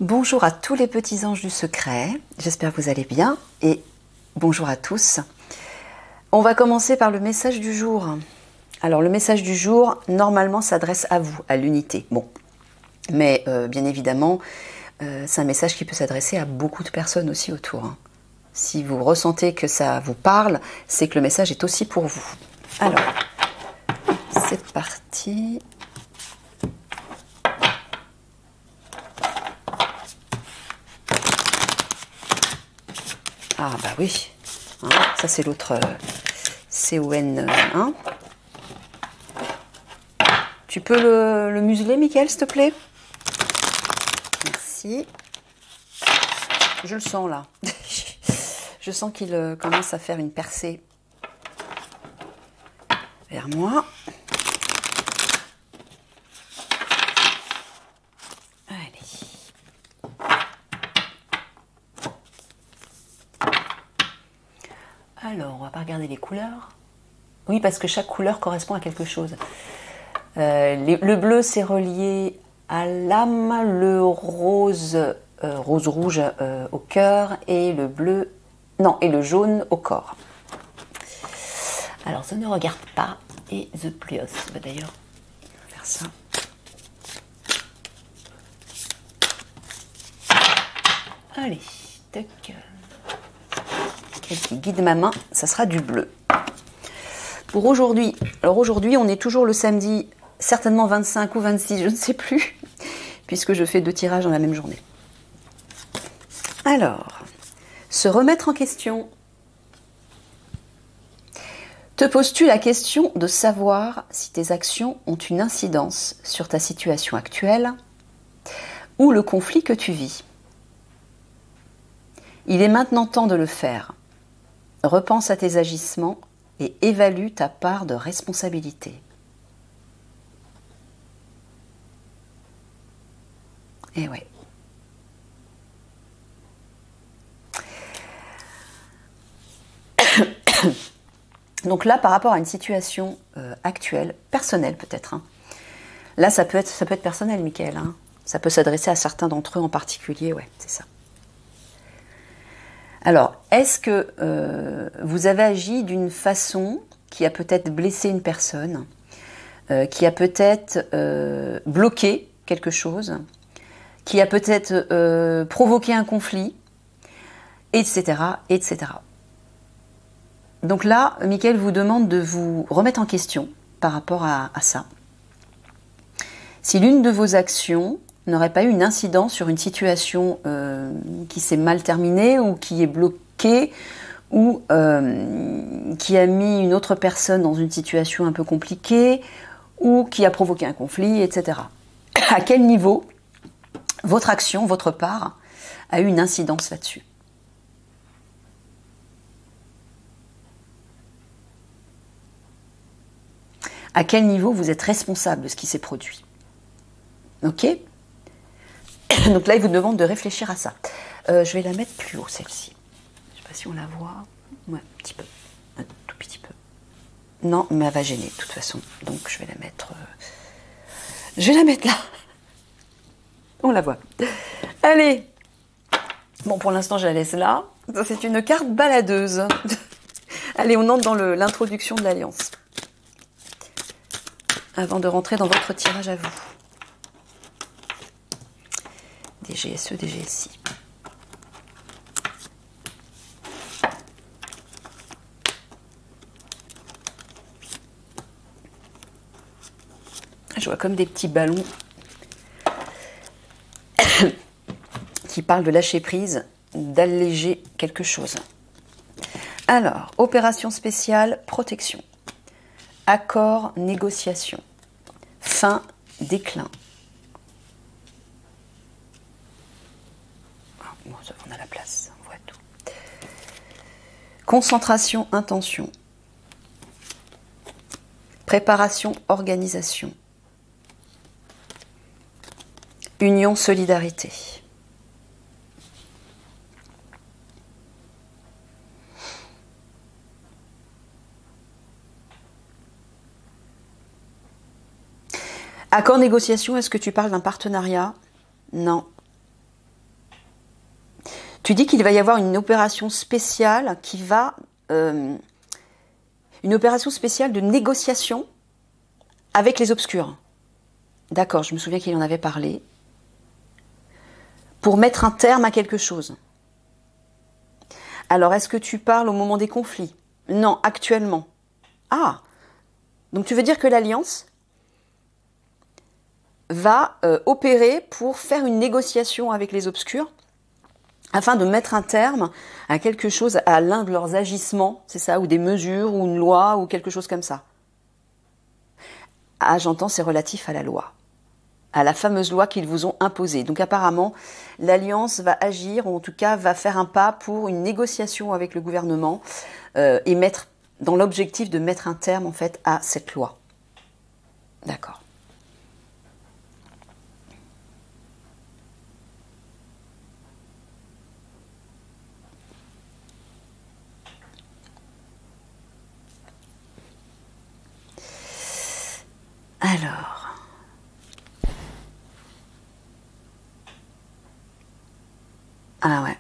Bonjour à tous les petits anges du secret, j'espère que vous allez bien et bonjour à tous. On va commencer par le message du jour. Alors le message du jour, normalement s'adresse à vous, à l'unité. Bon, mais bien évidemment, c'est un message qui peut s'adresser à beaucoup de personnes aussi autour. Si vous ressentez que ça vous parle, c'est que le message est aussi pour vous. Alors, c'est parti. Ah bah oui, hein, ça c'est l'autre CON1. Tu peux le museler, Mickaël, s'il te plaît? Merci. Je le sens là. Je sens qu'il commence à faire une percée vers moi. Alors, on va pas regarder les couleurs. Oui, parce que chaque couleur correspond à quelque chose. Le bleu, c'est relié à l'âme, le rose, rose-rouge au cœur, et le bleu, non, et le jaune au corps. Alors, ça ne regarde pas, et The Plios. D'ailleurs, on va faire ça. Allez, tac. Celle qui guide ma main, ça sera du bleu. Pour aujourd'hui, alors aujourd'hui on est toujours le samedi, certainement 25 ou 26, je ne sais plus, puisque je fais 2 tirages dans la même journée. Alors, se remettre en question. Te poses-tu la question de savoir si tes actions ont une incidence sur ta situation actuelle ou le conflit que tu vis? Il est maintenant temps de le faire. Repense à tes agissements et évalue ta part de responsabilité. Et ouais. Donc là, par rapport à une situation actuelle, personnelle peut-être. Là, ça peut être personnel, Mickaël. Ça peut s'adresser à certains d'entre eux en particulier, ouais, c'est ça. Alors, est-ce que vous avez agi d'une façon qui a peut-être blessé une personne, qui a peut-être bloqué quelque chose, qui a peut-être provoqué un conflit, etc., etc. Donc là, Mickaël vous demande de vous remettre en question par rapport à ça. Si l'une de vos actions n'aurait pas eu une incidence sur une situation qui s'est mal terminée ou qui est bloquée ou qui a mis une autre personne dans une situation un peu compliquée ou qui a provoqué un conflit, etc. À quel niveau votre action, votre part, a eu une incidence là-dessus? À quel niveau vous êtes responsable de ce qui s'est produit? Ok? Donc là, il vous demande de réfléchir à ça. Je vais la mettre plus haut, celle-ci. Je ne sais pas si on la voit. Ouais, un petit peu. Un tout petit peu. Non, mais elle va gêner, de toute façon. Donc, je vais la mettre... Je vais la mettre là. On la voit. Allez. Bon, pour l'instant, je la laisse là. C'est une carte baladeuse. Allez, on entre dans l'introduction de l'Alliance. Avant de rentrer dans votre tirage à vous. DGSE, DGSI. Je vois comme des petits ballons qui parlent de lâcher prise, d'alléger quelque chose. Alors, opération spéciale, protection. Accord, négociation. Fin, déclin. Bon, ça, on a la place, on voit tout. Concentration, intention. Préparation, organisation. Union, solidarité. Accord, négociation, est-ce que tu parles d'un partenariat? Non. Tu dis qu'il va y avoir une opération spéciale qui va... une opération spéciale de négociation avec les obscurs. D'accord, je me souviens qu'il en avait parlé. Pour mettre un terme à quelque chose. Alors, est-ce que tu parles au moment des conflits? Non, actuellement. Ah, donc tu veux dire que l'Alliance va opérer pour faire une négociation avec les obscurs afin de mettre un terme à quelque chose, à l'un de leurs agissements, c'est ça, ou des mesures, ou une loi, ou quelque chose comme ça. Ah, j'entends, c'est relatif à la loi, à la fameuse loi qu'ils vous ont imposée. Donc apparemment, l'Alliance va agir, ou en tout cas va faire un pas pour une négociation avec le gouvernement et mettre, dans l'objectif de mettre un terme en fait à cette loi. D'accord. Alors, ah ouais,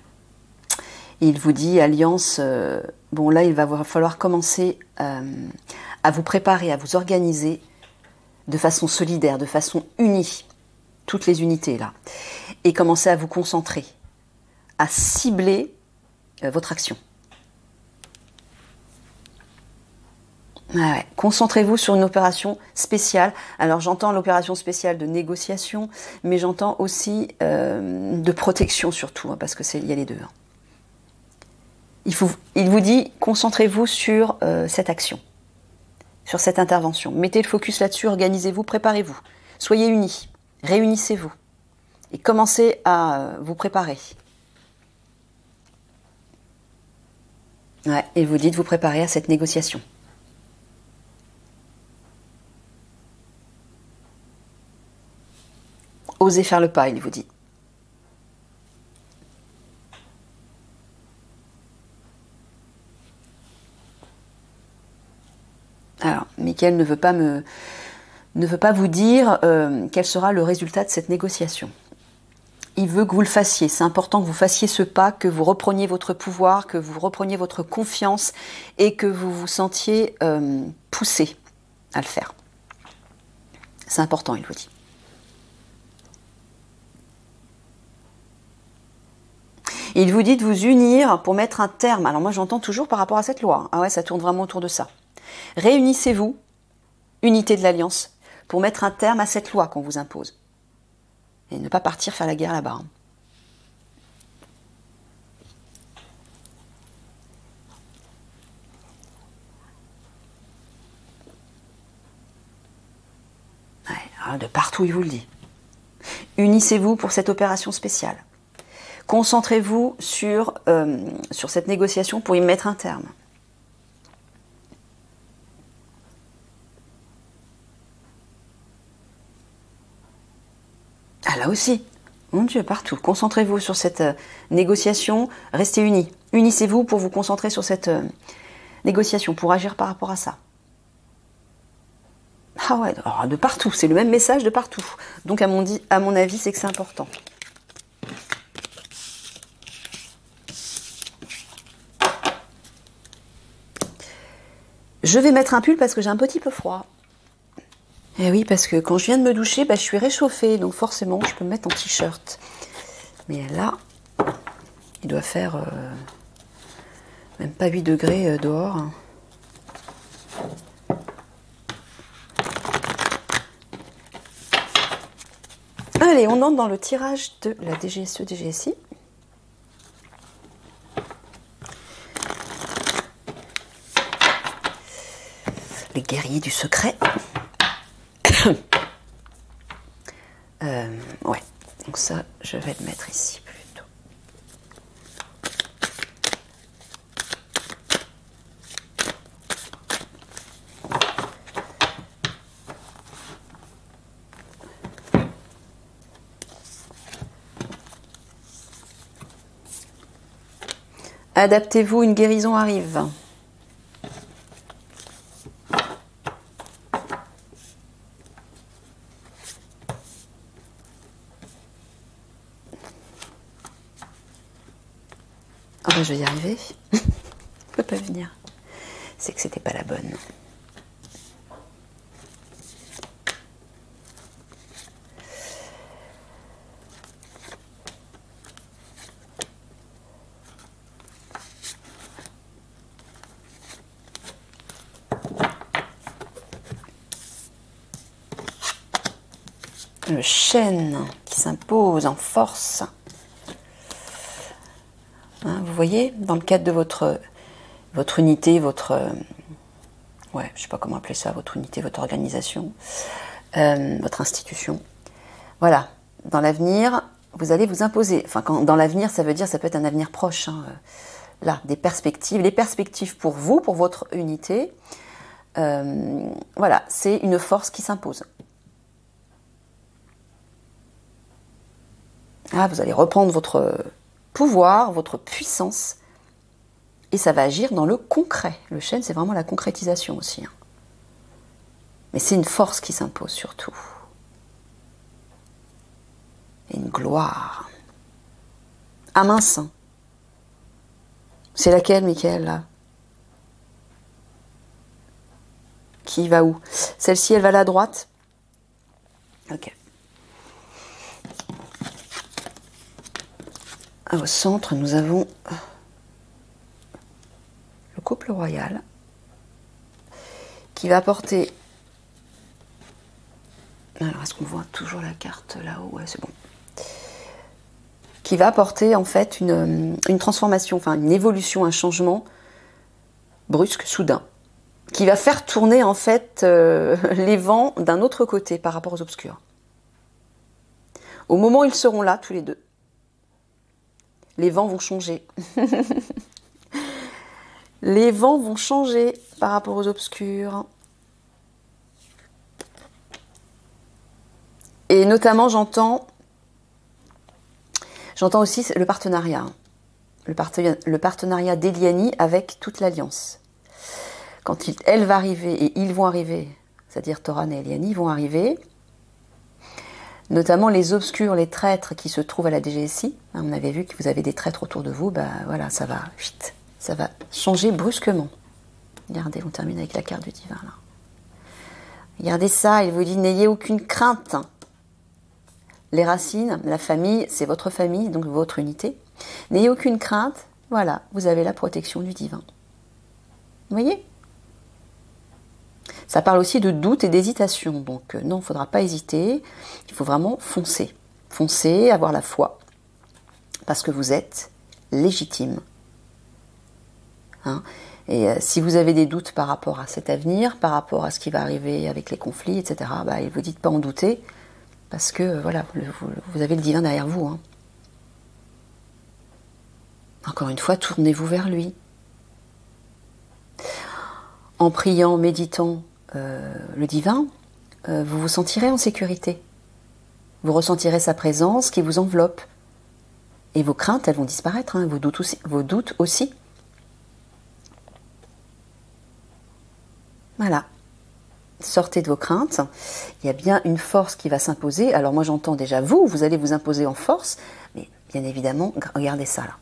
il vous dit Alliance, bon là il va falloir commencer à vous préparer, à vous organiser de façon solidaire, de façon unie, toutes les unités là, et commencer à vous concentrer, à cibler votre action. Ah ouais. Concentrez-vous sur une opération spéciale. Alors j'entends l'opération spéciale de négociation, mais j'entends aussi de protection surtout, hein, parce que il y a les deux. Hein. Il vous dit, concentrez-vous sur cette action, sur cette intervention. Mettez le focus là-dessus, organisez-vous, préparez-vous. Soyez unis, réunissez-vous et commencez à vous préparer. Ouais, et vous dites vous préparer à cette négociation. Osez faire le pas, il vous dit. Alors, Michael ne veut pas vous dire quel sera le résultat de cette négociation. Il veut que vous le fassiez. C'est important que vous fassiez ce pas, que vous repreniez votre pouvoir, que vous repreniez votre confiance et que vous vous sentiez poussé à le faire. C'est important, il vous dit. Il vous dit de vous unir pour mettre un terme. Alors moi j'entends toujours par rapport à cette loi. Ah ouais, ça tourne vraiment autour de ça. Réunissez-vous, unité de l'Alliance, pour mettre un terme à cette loi qu'on vous impose. Et ne pas partir faire la guerre là-bas. Ouais, alors de partout il vous le dit. Unissez-vous pour cette opération spéciale. Concentrez-vous sur cette négociation pour y mettre un terme. Ah là aussi, mon Dieu, partout. Concentrez-vous sur cette négociation, restez unis. Unissez-vous pour vous concentrer sur cette négociation, pour agir par rapport à ça. Ah ouais, alors de partout, c'est le même message de partout. Donc à mon avis, c'est que c'est important. Je vais mettre un pull parce que j'ai un petit peu froid. Et oui, parce que quand je viens de me doucher, je suis réchauffée, donc forcément, je peux me mettre en t-shirt. Mais là, il doit faire même pas 8 degrés dehors. Allez, on entre dans le tirage de la DGSE-DGSI. Les guerriers du secret. Ouais, donc ça, je vais le mettre ici plutôt. Adaptez-vous, une guérison arrive. Ah ben, je vais y arriver. Je peux pas venir. C'est que c'était pas la bonne. Le chêne qui s'impose en force. Hein, vous voyez, dans le cadre de votre unité, ouais, je sais pas comment appeler ça, votre unité, votre organisation, votre institution. Voilà, dans l'avenir, vous allez vous imposer. Enfin, dans l'avenir, ça veut dire, ça peut être un avenir proche. Hein. Là, des perspectives, les perspectives pour vous, pour votre unité. Voilà, c'est une force qui s'impose. Ah, vous allez reprendre votre pouvoir, votre puissance, et ça va agir dans le concret. Le chêne, c'est vraiment la concrétisation aussi. Hein. Mais c'est une force qui s'impose surtout. Et une gloire. Ah mince. C'est laquelle, Mickaël, là? Qui va où? Celle-ci, elle va à la droite? Ok. Au centre, nous avons le couple royal qui va apporter... Alors, est-ce qu'on voit toujours la carte là-haut? Ouais, c'est bon. Qui va apporter en fait une transformation, enfin une évolution, un changement brusque, soudain, qui va faire tourner en fait les vents d'un autre côté par rapport aux obscurs. Au moment où ils seront là, tous les deux, les vents vont changer. Les vents vont changer par rapport aux obscurs. Et notamment, j'entends aussi le partenariat. Le partenariat d'Eliani avec toute l'Alliance. Quand elle va arriver et ils vont arriver, c'est-à-dire Toran et Eliani vont arriver, notamment les obscurs, les traîtres qui se trouvent à la DGSI. On avait vu que vous avez des traîtres autour de vous, bah voilà, ça va changer brusquement. Regardez, on termine avec la carte du divin là. Regardez ça, il vous dit n'ayez aucune crainte. Les racines, la famille, c'est votre famille, donc votre unité. N'ayez aucune crainte, voilà, vous avez la protection du divin. Vous voyez? Ça parle aussi de doute et d'hésitation, donc non, il ne faudra pas hésiter, il faut vraiment foncer. Foncer, avoir la foi, parce que vous êtes légitime. Hein? Et si vous avez des doutes par rapport à cet avenir, par rapport à ce qui va arriver avec les conflits, etc., bah, il ne vous dit pas en douter, parce que voilà, vous avez le divin derrière vous. Hein. Encore une fois, tournez-vous vers lui. En priant, méditant le divin, vous vous sentirez en sécurité. Vous ressentirez sa présence qui vous enveloppe. Et vos craintes, elles vont disparaître, hein, vos doutes aussi. Voilà. Sortez de vos craintes. Il y a bien une force qui va s'imposer. Alors moi j'entends déjà vous allez vous imposer en force. Mais bien évidemment, regardez ça là.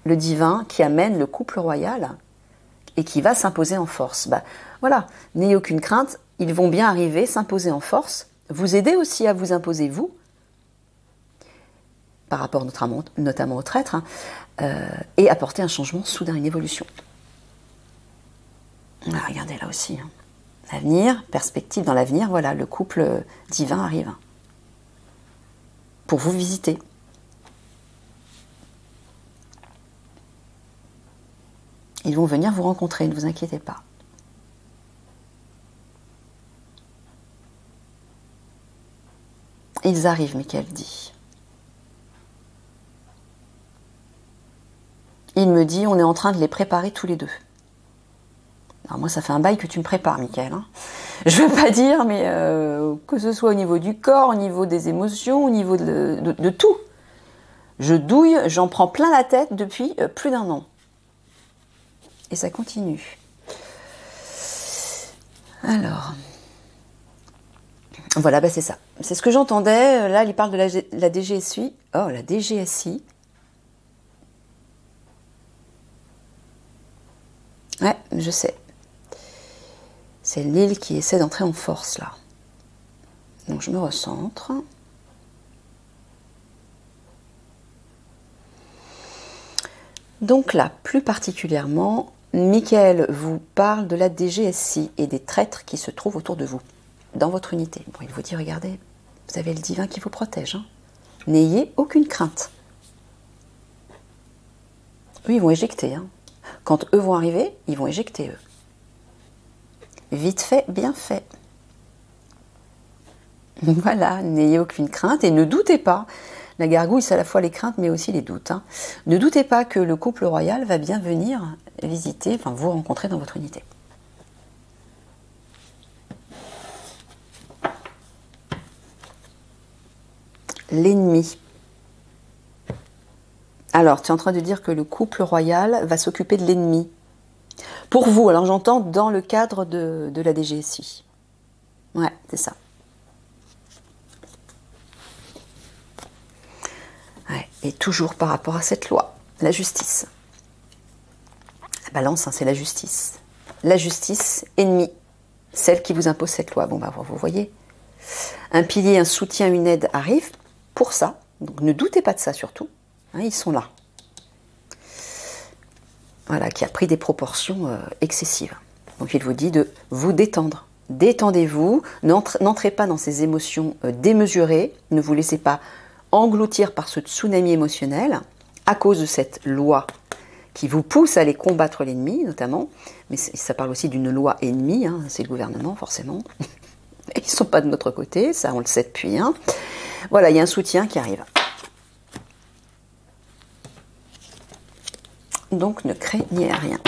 Le divin qui amène le couple royal et qui va s'imposer en force. Bah, voilà, n'ayez aucune crainte, ils vont bien arriver, s'imposer en force, vous aider aussi à vous imposer vous, par rapport notamment aux traîtres, hein, et apporter un changement soudain, une évolution. Voilà, regardez là aussi. Hein. L'avenir, perspective dans l'avenir, voilà, le couple divin arrive. Pour vous visiter. Ils vont venir vous rencontrer, ne vous inquiétez pas. Ils arrivent, Mickaël dit. Il me dit, on est en train de les préparer tous les deux. Alors moi, ça fait un bail que tu me prépares, Mickaël. Hein. Je veux pas dire, mais que ce soit au niveau du corps, au niveau des émotions, au niveau de tout. Je douille, j'en prends plein la tête depuis plus d'1 an. Et ça continue. Alors, voilà, bah c'est ça. C'est ce que j'entendais. Là, il parle de la DGSI. Oh, la DGSI. Ouais, je sais. C'est l'île qui essaie d'entrer en force, là. Donc je me recentre. Donc là, plus particulièrement, Michael vous parle de la DGSI et des traîtres qui se trouvent autour de vous, dans votre unité. Bon, il vous dit, regardez, vous avez le divin qui vous protège. Hein. N'ayez aucune crainte. Eux, ils vont éjecter. Hein. Quand eux vont arriver, ils vont éjecter eux. Vite fait, bien fait. Voilà, n'ayez aucune crainte et ne doutez pas. La gargouille, c'est à la fois les craintes, mais aussi les doutes. Hein. Ne doutez pas que le couple royal va bien venir visiter, enfin vous rencontrer dans votre unité. L'ennemi. Alors, tu es en train de dire que le couple royal va s'occuper de l'ennemi. Pour vous, alors j'entends dans le cadre de la DGSI. Ouais, c'est ça. Ouais, et toujours par rapport à cette loi, la justice. La balance, hein, c'est la justice. La justice, ennemie, celle qui vous impose cette loi. Bon, bah, vous voyez, un pilier, un soutien, une aide arrive pour ça. Donc ne doutez pas de ça surtout. Hein, ils sont là. Voilà, qui a pris des proportions excessives. Donc il vous dit de vous détendre. Détendez-vous, n'entrez pas dans ces émotions démesurées, ne vous laissez pas engloutir par ce tsunami émotionnel à cause de cette loi qui vous pousse à aller combattre l'ennemi notamment, mais ça parle aussi d'une loi ennemie, hein, c'est le gouvernement forcément. Ils ne sont pas de notre côté, ça on le sait depuis. Hein. Voilà, il y a un soutien qui arrive. Donc ne craignez rien.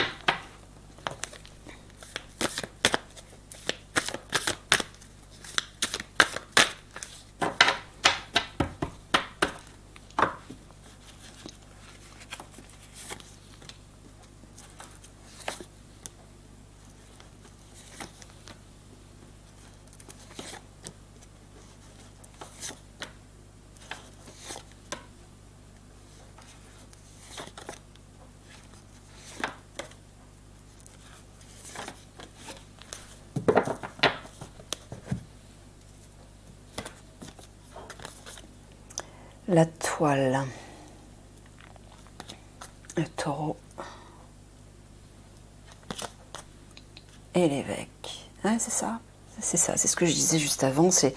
La toile, le taureau et l'évêque. Ouais, c'est ça, c'est ce que je disais juste avant. C'est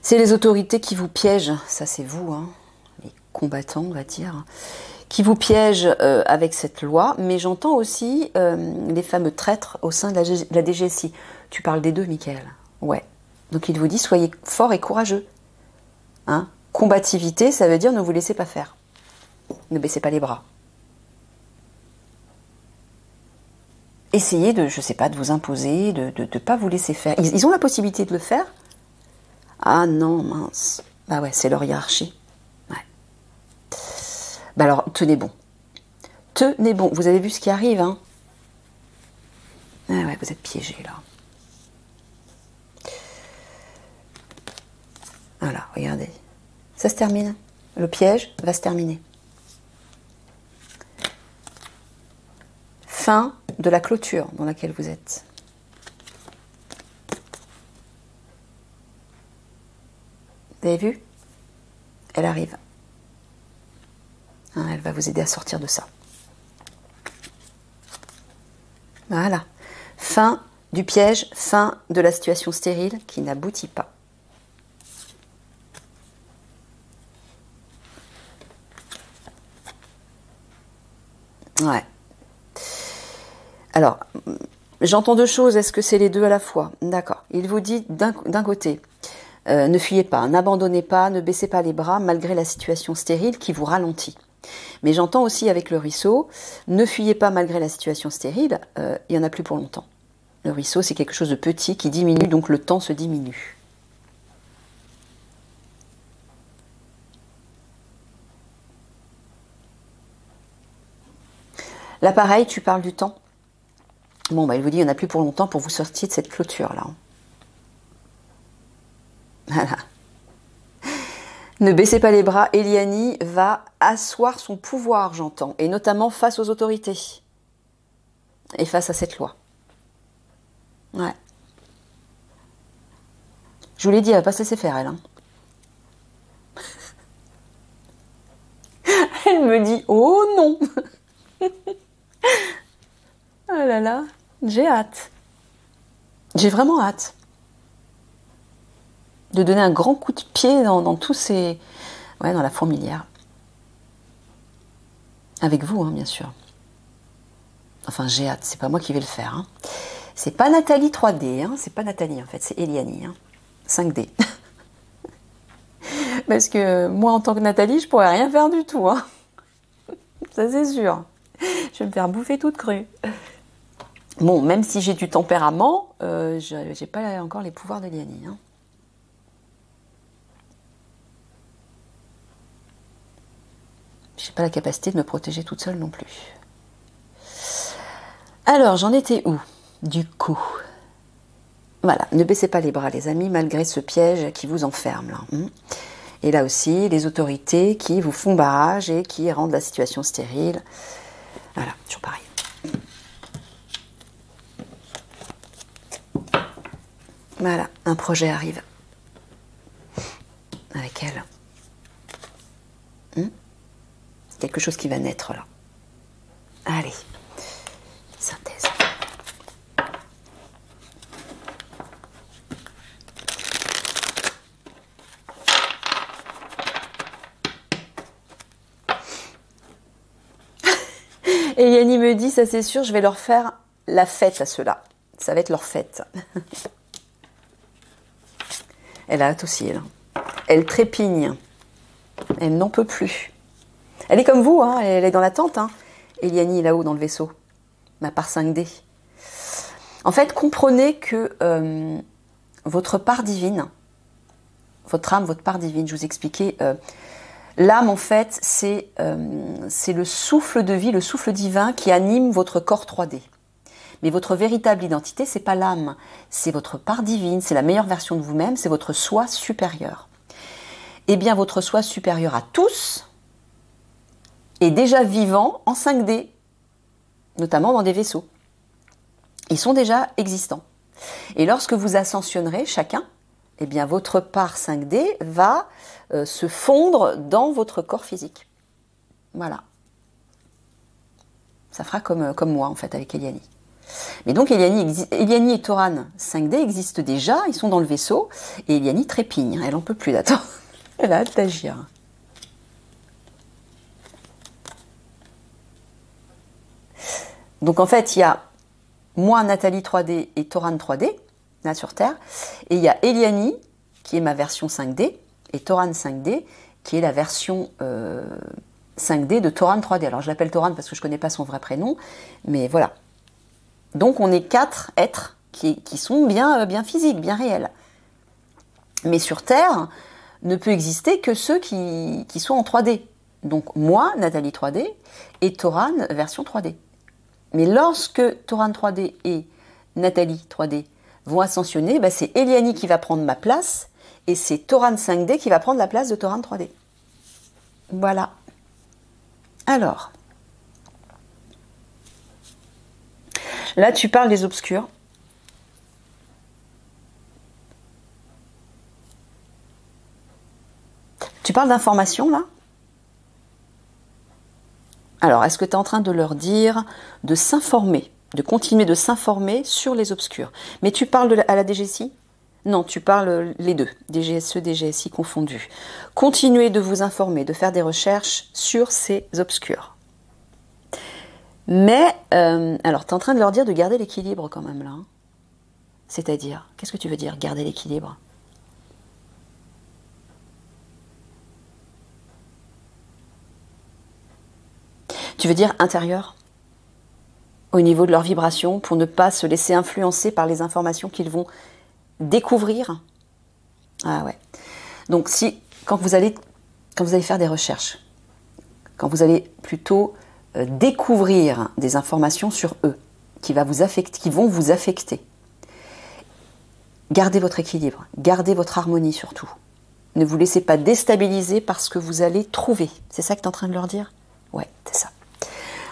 les autorités qui vous piègent. Ça, c'est vous, hein, les combattants, on va dire, qui vous piègent avec cette loi. Mais j'entends aussi les fameux traîtres au sein de la DGSI. Tu parles des deux, Michael. Ouais. Donc il vous dit soyez forts et courageux. Hein. Combativité, ça veut dire ne vous laissez pas faire. Ne baissez pas les bras. Essayez de, je sais pas, de vous imposer, de ne pas vous laisser faire. Ils ont la possibilité de le faire. Ah non, mince. Bah ouais, c'est leur hiérarchie. Ouais. Bah alors, tenez bon. Tenez bon. Vous avez vu ce qui arrive, hein? Ah ouais, vous êtes piégés, là. Voilà, regardez. Ça se termine. Le piège va se terminer. Fin de la clôture dans laquelle vous êtes. Vous avez vu? Elle arrive. Hein, elle va vous aider à sortir de ça. Voilà. Fin du piège, fin de la situation stérile qui n'aboutit pas. Ouais. Alors, j'entends deux choses. Est-ce que c'est les deux à la fois? D'accord. Il vous dit d'un côté, ne fuyez pas, n'abandonnez pas, ne baissez pas les bras malgré la situation stérile qui vous ralentit. Mais j'entends aussi avec le ruisseau, ne fuyez pas malgré la situation stérile, il n'y en a plus pour longtemps. Le ruisseau, c'est quelque chose de petit qui diminue, donc le temps se diminue. Là, pareil, tu parles du temps. Bon, bah, il vous dit, il n'y en a plus pour longtemps pour vous sortir de cette clôture-là. Voilà. Ne baissez pas les bras, Eliani va asseoir son pouvoir, j'entends, et notamment face aux autorités. et face à cette loi. Ouais. Je vous l'ai dit, elle va pas se laisser faire, elle. Hein. Elle me dit, oh non. Oh là là, j'ai hâte. J'ai vraiment hâte de donner un grand coup de pied dans tous ces... Ouais, dans la fourmilière. Avec vous, hein, bien sûr. Enfin, j'ai hâte, c'est pas moi qui vais le faire. Hein. C'est pas Nathalie 3D, hein. C'est pas Nathalie en fait, c'est Eliani. Hein. 5D. Parce que moi, en tant que Nathalie, je pourrais rien faire du tout. Hein. Ça, c'est sûr. Je vais me faire bouffer toute crue. Bon, même si j'ai du tempérament, j'ai pas encore les pouvoirs d'Eliani. Hein. J'ai pas la capacité de me protéger toute seule non plus. Alors, j'en étais où? Du coup. Voilà, ne baissez pas les bras, les amis, malgré ce piège qui vous enferme. Là. Et là aussi, les autorités qui vous font barrage et qui rendent la situation stérile. Voilà, toujours pareil. Voilà, un projet arrive. Avec elle. Quelque chose qui va naître là. Allez, synthèse. Et Yanni me dit, ça c'est sûr, je vais leur faire la fête à ceux-là. Ça va être leur fête. Elle a hâte aussi, elle. Elle trépigne. Elle n'en peut plus. Elle est comme vous, hein, elle est dans la tente. Hein. Eliani est là-haut dans le vaisseau. Ma part 5D. En fait, comprenez que votre part divine, votre âme, votre part divine, je vous expliquais, l'âme, en fait, c'est le souffle de vie, le souffle divin qui anime votre corps 3D. Mais votre véritable identité, c'est pas l'âme, c'est votre part divine, c'est la meilleure version de vous-même, c'est votre soi supérieur. Eh bien, votre soi supérieur à tous est déjà vivant en 5D, notamment dans des vaisseaux. Ils sont déjà existants. Et lorsque vous ascensionnerez chacun, eh bien, votre part 5D va se fondre dans votre corps physique. Voilà. Ça fera comme moi, en fait, avec Eliani. Mais donc, Eliani et Toran 5D existent déjà, ils sont dans le vaisseau, et Eliani trépigne, elle n'en peut plus d'attendre. Elle a hâte d'agir. Donc, en fait, il y a moi, Nathalie 3D et Toran 3D, là sur Terre, et il y a Eliani, qui est ma version 5D, et Toran 5D, qui est la version 5D de Toran 3D. Alors, je l'appelle Toran parce que je ne connais pas son vrai prénom, mais voilà. Donc, on est 4 êtres qui sont bien physiques, bien réels. Mais sur Terre, ne peut exister que ceux qui sont en 3D. Donc, moi, Nathalie 3D, et Toran version 3D. Mais lorsque Toran 3D et Nathalie 3D vont ascensionner, bah c'est Eliani qui va prendre ma place, et c'est Toran 5D qui va prendre la place de Toran 3D. Voilà. Alors, là, tu parles des obscurs. Tu parles d'informations, là? Alors, est-ce que tu es en train de leur dire de s'informer, de continuer de s'informer sur les obscurs? Mais tu parles à la DGSI? Non, tu parles les deux, DGSE, DGSI confondus. Continuez de vous informer, de faire des recherches sur ces obscurs. Mais, alors, tu es en train de leur dire de garder l'équilibre quand même, là. Hein. C'est-à-dire, qu'est-ce que tu veux dire, garder l'équilibre? Tu veux dire intérieur? Au niveau de leur vibration, pour ne pas se laisser influencer par les informations qu'ils vont découvrir? Ah ouais. Donc quand vous allez faire des recherches, quand vous allez plutôt découvrir des informations sur eux, qui vont vous affecter, gardez votre équilibre, gardez votre harmonie surtout. Ne vous laissez pas déstabiliser par ce que vous allez trouver. C'est ça que tu es en train de leur dire? Ouais, c'est ça.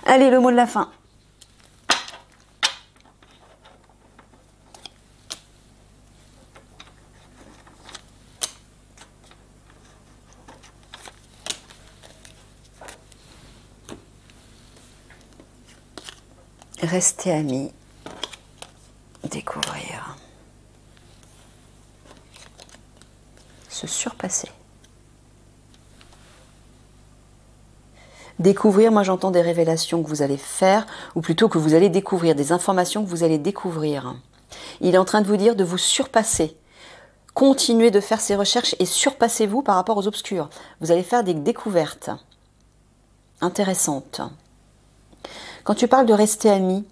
Allez, le mot de la fin. Rester amis. Découvrir. Se surpasser. Découvrir, moi j'entends des révélations que vous allez faire, ou plutôt que vous allez découvrir, des informations que vous allez découvrir. Il est en train de vous dire de vous surpasser. Continuez de faire ces recherches et surpassez-vous par rapport aux obscurs. Vous allez faire des découvertes intéressantes. Quand tu parles de rester amis,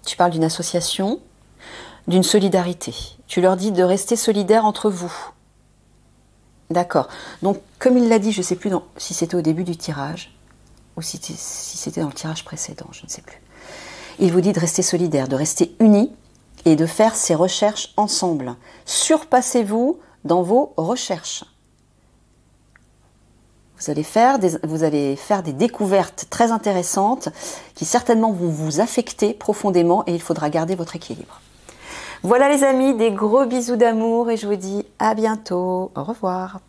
tu parles d'une association, d'une solidarité. Tu leur dis de rester solidaires entre vous. D'accord. Donc, comme il l'a dit, je ne sais plus si c'était au début du tirage ou si c'était dans le tirage précédent, je ne sais plus. Il vous dit de rester solidaires, de rester unis et de faire ces recherches ensemble. Surpassez-vous dans vos recherches. Vous allez faire des découvertes très intéressantes qui certainement vont vous affecter profondément et il faudra garder votre équilibre. Voilà les amis, des gros bisous d'amour et je vous dis à bientôt. Au revoir.